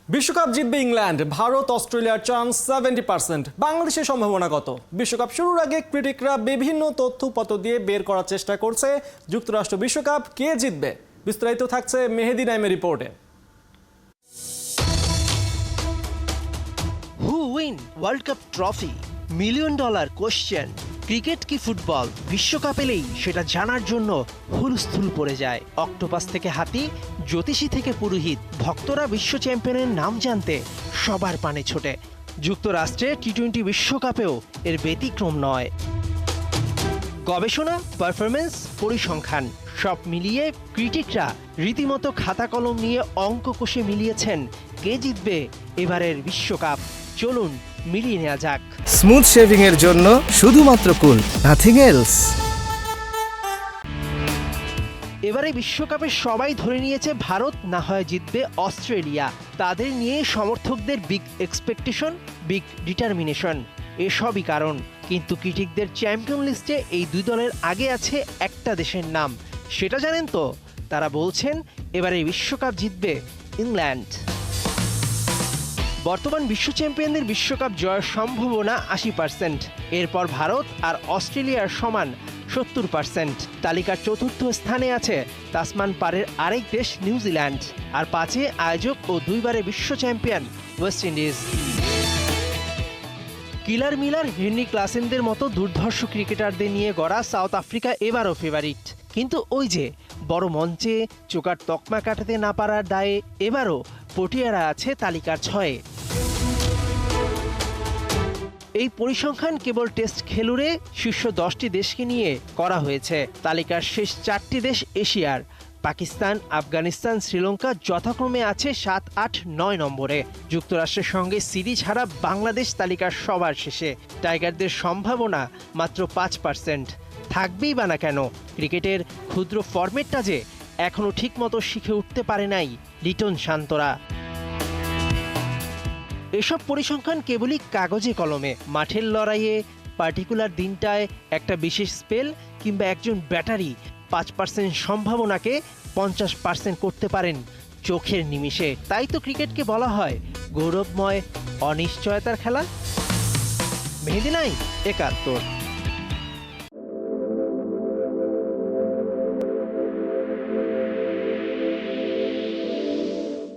বিশ্বকাপ জিতবে ইংল্যান্ড, ভারত অস্ট্রেলিয়ার চান্স 70%। বাংলাদেশের সম্ভাবনা কত? বিশ্বকাপ শুরুর আগে ক্রিটিকরা বিভিন্ন তথ্যপত্র দিয়ে বের করার চেষ্টা করছে যুক্তরাষ্ট্র বিশ্বকাপ কে জিতবে। বিস্তারিত থাকছে মেহেদি নাইমের রিপোর্টে। Who win world cup trophy, $1 million question. Cricket কি ফুটবল? বিশ্বকাপ এলেই সেটা জানার জন্য হুলস্থুল পড়ে যায়। অক্টোপাস থেকে হাতি, জ্যোতিষী থেকে পুরোহিত, ভক্তরা বিশ্ব চ্যাম্পিয়নের নাম জানতে সবার পানে ছোটে। যুক্তরাষ্ট্রে টি-20 বিশ্বকাপেও এর ব্যতিক্রম নয়। গবেষণা, পারফরমেন্স, পরিসংখ্যান সব মিলিয়ে ক্রিটিকরা রীতিমতো খাতা কলম নিয়ে অঙ্ক কষে মিলিয়েছেন কে জিতবে এবারের বিশ্বকাপ। চলুন মিলিয়ে নেওয়া যাক। স্মুথ শেভিং এর জন্য শুধুমাত্র কুল, নাথিং এলস। এবারে বিশ্বকাপে সবাই ধরে নিয়েছে ভারত না হয় জিতবে অস্ট্রেলিয়া। তাদের নিয়ে সমর্থকদের বিগ এক্সপেকটেশন, বিগ ডিটারমিনেশন, এসবই কারণ। কিন্তু ক্রিটিকদের চ্যাম্পিয়ন লিস্টে এই দুই দলের আগে আছে একটা দেশের নাম। সেটা জানেন তো? তারা বলছেন এবারে বিশ্বকাপ জিতবে ইংল্যান্ড। বর্তমান বিশ্ব চ্যাম্পিয়নদের বিশ্বকাপ জয়ের সম্ভাবনা 80%। এরপর ভারত আর অস্ট্রেলিয়ার সমান 70%। তালিকার চতুর্থ স্থানে আছে তাসমান পারের আরেক দেশ নিউজিল্যান্ড, আর 5-এ আয়োজক ও 2বারের বিশ্ব চ্যাম্পিয়ন ওয়েস্ট ইন্ডিজ। কিলার মিলার, হেনরি ক্লাসেনদের মতো দুর্ধর্ষ ক্রিকেটারদের নিয়ে গড়া সাউথ আফ্রিকা এবারও ফেভারিট। কিন্তু ওই যে বড় মঞ্চে চোকার তকমা কাটাতে না পারার দায়ে এবারও পটিয়ারা আছে তালিকার 6-এ। এই পরিসংখ্যান কেবল টেস্ট খেলুড়ে শীর্ষ 10টি দেশকে নিয়ে করা হয়েছে। তালিকার শেষ 4টি দেশ এশিয়ার। পাকিস্তান, আফগানিস্তান, শ্রীলঙ্কা যথাক্রমে আছে 7, 8, 9 নম্বরে। যুক্তরাষ্ট্রের সঙ্গে সিরিজ হারা বাংলাদেশ তালিকার সবার শেষে। টাইগারদের সম্ভাবনা মাত্র 5%। থাকবেই বা না কেন? ক্রিকেটের ক্ষুদ্র ফরম্যাটটা যে এখনও ঠিকমতো শিখে উঠতে পারে নাই লিটন শান্তরা। এসব পরিসংখ্যান কেবলই কাগজে কলমে। মাঠের লড়াইয়ে, পার্টিকুলার দিনটায় একটা বিশেষ স্পেল কিংবা একজন ব্যাটারি 5% সম্ভাবনাকে 50% করতে পারেন চোখের নিমিষে। তাই তো ক্রিকেটকে বলা হয় গৌরবময় অনিশ্চয়তার খেলা। মেহেদি নাইম, 71।